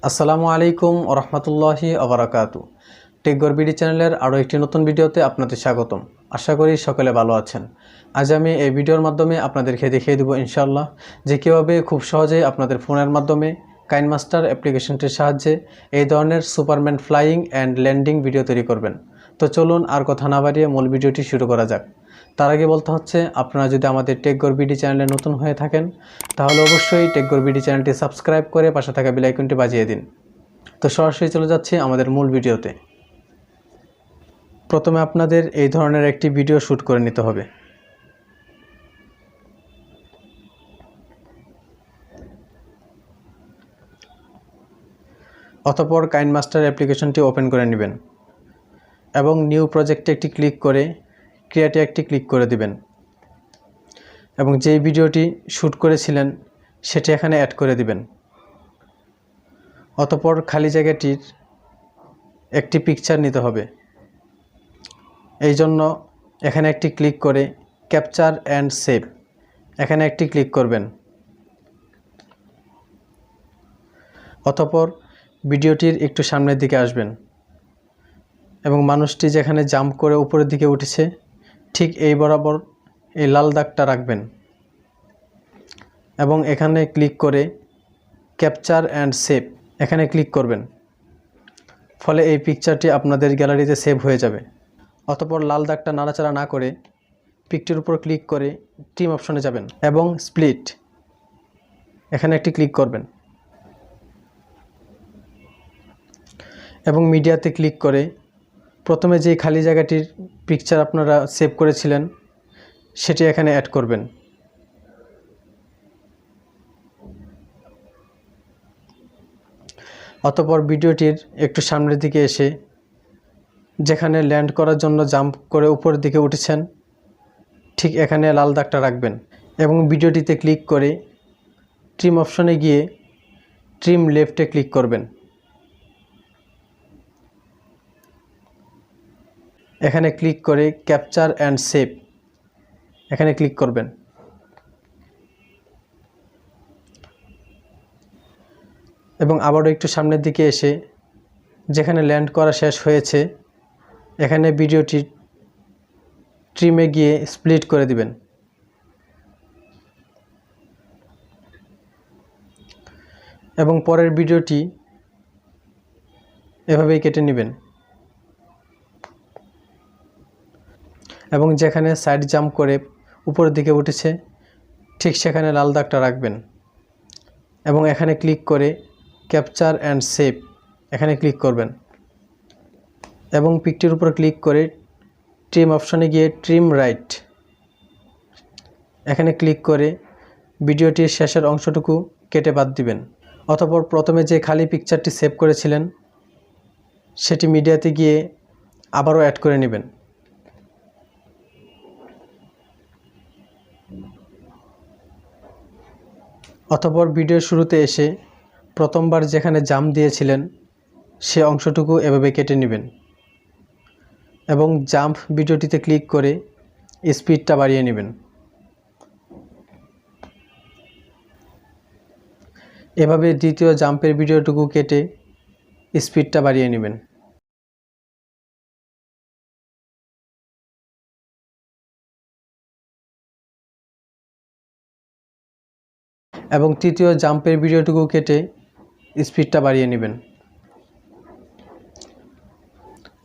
আসসালামু আলাইকুম ওয়া রাহমাতুল্লাহি ওয়া বারাকাতুহু। টেক গর বিডি চ্যানেলের আরও একটি নতুন ভিডিওতে আপনাদের স্বাগতম। আশা করি সকলে ভালো আছেন। আজ আমি এই ভিডিওর মাধ্যমে আপনাদেরকে দেখিয়ে দেব ইনশাআল্লাহ যে কীভাবে খুব সহজেই আপনাদের ফোনের মাধ্যমে কাইনমাস্টার অ্যাপ্লিকেশনটির সাহায্যে এই ধরনের Superman flying and landing video তৈরি করবেন। তো চলুন আর কথা না বাড়িয়ে মূল ভিডিওটি শুরু করা যাক। তার আগে বলতে হচ্ছে, আপনারা যদি আমাদের টেক গর বিডি চ্যানেলে নতুন হয়ে থাকেন তাহলে অবশ্যই টেক গর বিডি চ্যানেলটি সাবস্ক্রাইব করে পাশে থাকা বেল আইকনটি বাজিয়ে দিন। তো সরাসরি চলে যাচ্ছি আমাদের মূল ভিডিওতে। প্রথমে আপনাদের এই ধরনের একটি ভিডিও শ্যুট করে নিতে হবে। অতঃপর কাইনমাস্টার অ্যাপ্লিকেশনটি ওপেন করে নেবেন এবং নিউ প্রজেক্টে একটি ক্লিক করে ক্রিয়েটে একটি ক্লিক করে দিবেন এবং যেই ভিডিওটি শ্যুট করেছিলেন সেটি এখানে অ্যাড করে দিবেন। অতঃপর খালি জায়গাটির একটি পিকচার নিতে হবে। এই জন্য এখানে একটি ক্লিক করে ক্যাপচার অ্যান্ড সেভ এখানে একটি ক্লিক করবেন। অতঃপর ভিডিওটির একটু সামনের দিকে আসবেন এবং মানুষটি যেখানে জাম্প করে উপরের দিকে উঠেছে ঠিক এই বরাবর এই লাল দাগটা রাখবেন এবং এখানে ক্লিক করে ক্যাপচার অ্যান্ড সেভ এখানে ক্লিক করবেন। ফলে এই পিকচারটি আপনাদের গ্যালারিতে সেভ হয়ে যাবে। অতঃপর লাল দাগটা নাড়াচাড়া না করে পিকটির উপর ক্লিক করে ট্রিম অপশনে যাবেন এবং স্প্লিট এখানে একটি ক্লিক করবেন এবং মিডিয়াতে ক্লিক করে প্রথমে যে খালি জায়গাটির পিকচার আপনারা সেভ করেছিলেন সেটি এখানে অ্যাড করবেন। অতঃপর ভিডিওটির একটু সামনের দিকে এসে যেখানে ল্যান্ড করার জন্য জাম্প করে উপরের দিকে উঠেছেন ঠিক এখানে লাল দাগটা রাখবেন এবং ভিডিওটিতে ক্লিক করে ট্রিম অপশনে গিয়ে ট্রিম লেফটে ক্লিক করবেন। এখানে ক্লিক করে ক্যাপচার অ্যান্ড সেভ এখানে ক্লিক করবেন এবং আবারও একটু সামনের দিকে এসে যেখানে ল্যান্ড করা শেষ হয়েছে এখানে ভিডিওটি ট্রিমে গিয়ে স্প্লিট করে দিবেন এবং পরের ভিডিওটি এভাবেই কেটে নেবেন এবং যেখানে সাইড জাম্প করে উপরের দিকে উঠেছে ঠিক সেখানে লাল দাগটা রাখবেন এবং এখানে ক্লিক করে ক্যাপচার অ্যান্ড সেভ এখানে ক্লিক করবেন এবং পিকটির উপর ক্লিক করে ট্রিম অপশনে গিয়ে ট্রিম রাইট এখানে ক্লিক করে ভিডিওটির শেষের অংশটুকু কেটে বাদ দিবেন। অতঃপর প্রথমে যে খালি পিকচারটি সেভ করেছিলেন সেটি মিডিয়াতে গিয়ে আবারও অ্যাড করে নেবেন। অতঃপর ভিডিওর শুরুতে এসে প্রথমবার যেখানে জাম্প দিয়েছিলেন সে অংশটুকু এভাবে কেটে নেবেন এবং জাম্প ভিডিওটিতে ক্লিক করে স্পিডটা বাড়িয়ে নেবেন। এভাবে দ্বিতীয় জাম্পের ভিডিওটুকু কেটে স্পিডটা বাড়িয়ে নেবেন এবং তৃতীয় জাম্পের ভিডিওটুকু কেটে স্পিডটা বাড়িয়ে নেবেন।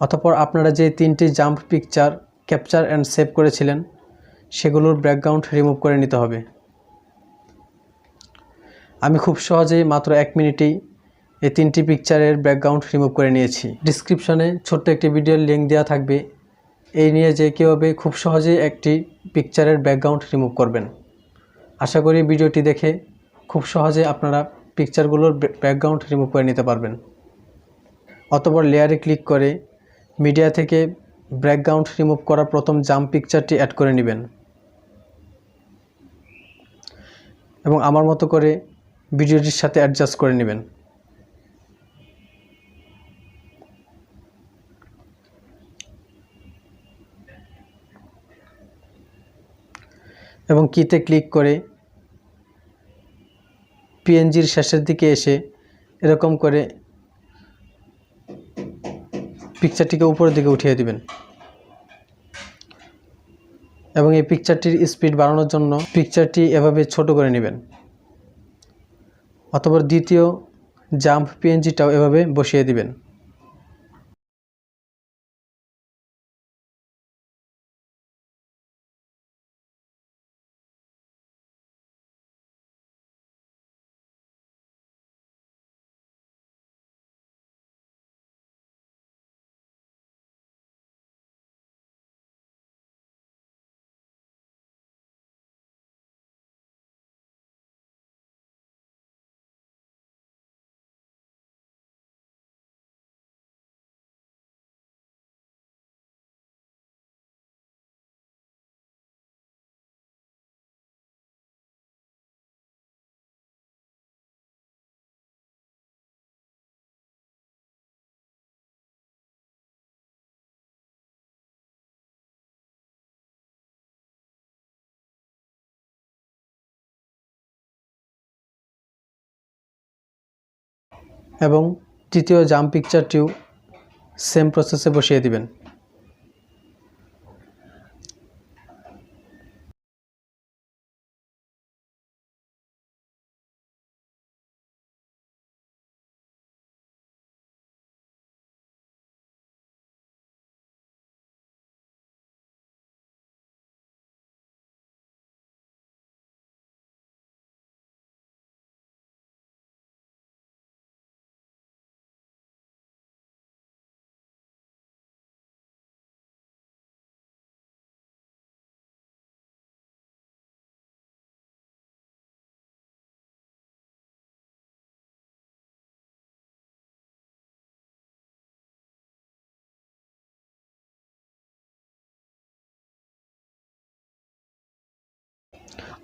অতঃপর আপনারা যে তিনটি jump picture capture and save করেছিলেন সেগুলোর ব্যাকগ্রাউন্ড রিমুভ করে নিতে হবে। আমি খুব সহজেই মাত্র 1 মিনিটেই এই তিনটি পিকচারের ব্যাকগ্রাউন্ড রিমুভ করে নিয়েছি। ডিসক্রিপশনে ছোট্ট একটি ভিডিওর লিঙ্ক দেওয়া থাকবে এই নিয়ে যে কীভাবে খুব সহজেই একটি পিকচারের ব্যাকগ্রাউন্ড রিমুভ করবেন। আশা করি ভিডিওটি দেখে খুব সহজে আপনারা পিকচারগুলোর ব্যাকগ্রাউন্ড রিমুভ করে নিতে পারবেন। অতঃপর লেয়ারে ক্লিক করে মিডিয়া থেকে ব্যাকগ্রাউন্ড রিমুভ করা প্রথম জাম্প পিকচারটি অ্যাড করে নেবেন এবং আমার মতো করে ভিডিওটির সাথে অ্যাডজাস্ট করে নেবেন। এবং কিতে ক্লিক করে পিএনজির শেষের দিকে এসে এরকম করে পিকচারটিকে উপরের দিকে উঠিয়ে দিবেন এবং এই পিকচারটির স্পিড বাড়ানোর জন্য পিকচারটি এভাবে ছোট করে নেবেন। অতঃপর দ্বিতীয় জাম্প পিএনজিটাও এভাবে বসিয়ে দিবেন। এবং তৃতীয় জাম্প পিকচারটিও সেম প্রসেসে বসিয়ে দিবেন।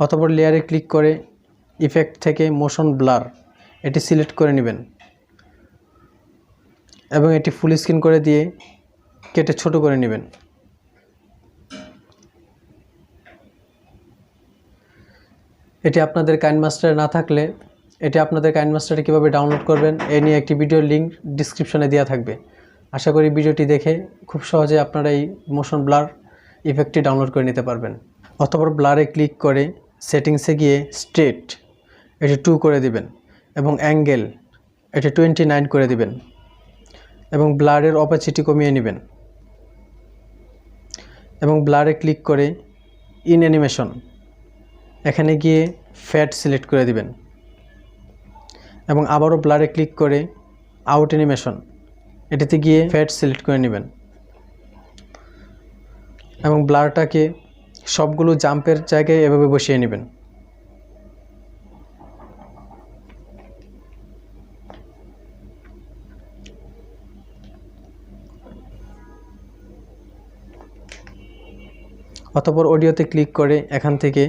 অতঃপর লেয়ারে ক্লিক করে ইফেক্ট থেকে মোশন ব্লার এটি সিলেক্ট করে নেবেন এবং এটি ফুল স্ক্রিন করে দিয়ে কেটে ছোট করে নেবেন। এটি আপনাদের কাইনমাস্টারে না থাকলে এটি আপনাদের কাইনমাস্টারে কীভাবে ডাউনলোড করবেন এ নিয়ে একটি ভিডিওর লিঙ্ক ডিসক্রিপশনে দেওয়া থাকবে। আশা করি ভিডিওটি দেখে খুব সহজে আপনারা এই মোশন ব্লার ইফেক্টটি ডাউনলোড করে নিতে পারবেন। অতঃপর ব্লারে ক্লিক করে সেটিংসে গিয়ে স্ট্রেট এটি 2 করে দিবেন এবং অ্যাঙ্গেল এটি 29 করে দিবেন এবং ব্লারের অপাসিটি কমিয়ে নেবেন এবং ব্লারে ক্লিক করে ইন অ্যানিমেশন এখানে গিয়ে ফ্যাট সিলেক্ট করে দিবেন এবং আবারও ব্লারে ক্লিক করে আউট অ্যানিমেশন এটিতে গিয়ে ফ্যাট সিলেক্ট করে নেবেন এবং ব্লারটাকে সবগুলো জাম্পের জায়গায় এভাবে বসিয়ে নেবেন। অতঃপর অডিওতে ক্লিক করে এখান থেকে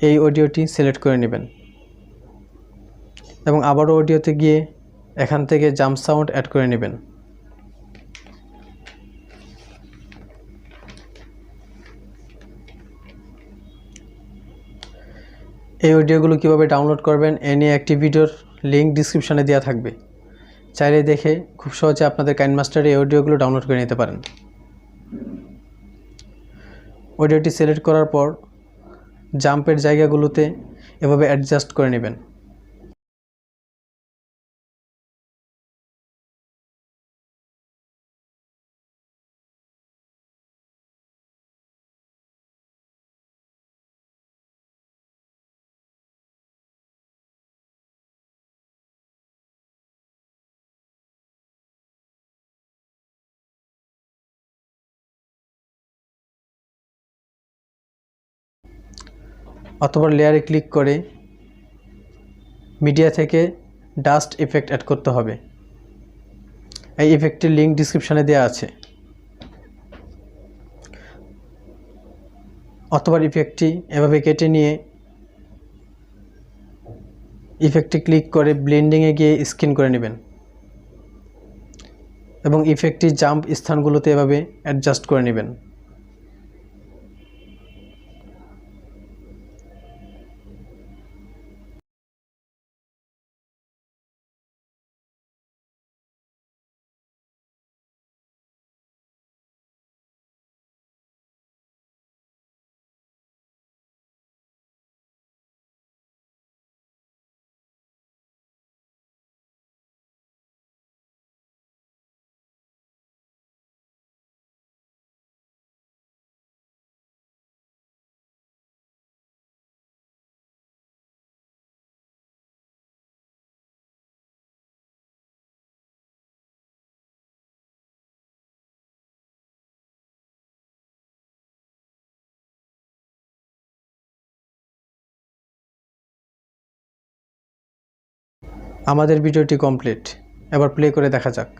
এই অডিওটি সিলেক্ট করে নেবেন এবং আবারও অডিওতে গিয়ে এখান থেকে জাম্প সাউন্ড অ্যাড করে নেবেন। এই অডিওগুলো কিভাবে ডাউনলোড করবেন এ নিয়ে একটি ভিডিওর লিঙ্ক ডিসক্রিপশনে দেওয়া থাকবে, চাইলে দেখে খুব সহজে আপনাদের কাইনমাস্টারে এই অডিওগুলো ডাউনলোড করে নিতে পারেন। অডিওটি সিলেক্ট করার পর জাম্পের জায়গাগুলোতে এভাবে অ্যাডজাস্ট করে নেবেন। অথবা লেয়ারে ক্লিক করে মিডিয়া থেকে ডাস্ট ইফেক্ট অ্যাড করতে হবে। এই ইফেক্টের লিঙ্ক ডিসক্রিপশনে দেওয়া আছে। অথবা ইফেক্টটি এভাবে কেটে নিয়ে ইফেক্টে ক্লিক করে ব্লেন্ডিংয়ে গিয়ে স্ক্রিন করে নেবেন এবং ইফেক্টটি জাম্প স্থানগুলোতে এভাবে অ্যাডজাস্ট করে নেবেন। আমাদের ভিডিওটি কমপ্লিট। এবার প্লে করে দেখা যাক।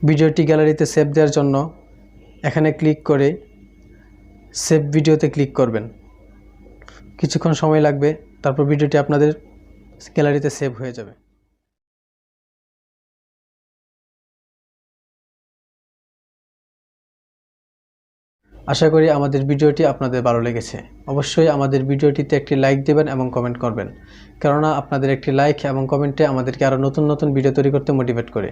ভিডিওটি গ্যালারিতে সেভ দেওয়ার জন্য এখানে ক্লিক করে সেভ ভিডিওতে ক্লিক করবেন। কিছুক্ষণ সময় লাগবে, তারপর ভিডিওটি আপনাদের গ্যালারিতে সেভ হয়ে যাবে। আশা করি আমাদের ভিডিওটি আপনাদের ভালো লেগেছে। অবশ্যই আমাদের ভিডিওটিতে একটি লাইক দেবেন এবং কমেন্ট করবেন, কেননা আপনাদের একটি লাইক এবং কমেন্টে আমাদেরকে আরও নতুন নতুন ভিডিও তৈরি করতে মোটিভেট করে।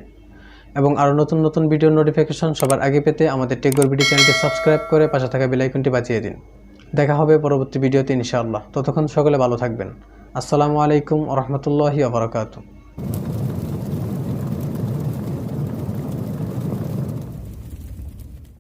এবং আরও নতুন নতুন ভিডিওর নোটিফিকেশন সবার আগে পেতে আমাদের টেকগর ভিডিও চ্যানেলটি সাবস্ক্রাইব করে পাশে থাকা বেল আইকনটি বাজিয়ে দিন। দেখা হবে পরবর্তী ভিডিওতে ইনশাআল্লাহ। ততক্ষণ সকলে ভালো থাকবেন। আসসালামু আলাইকুম ওয়া রাহমাতুল্লাহি ওয়া বারাকাতুহু।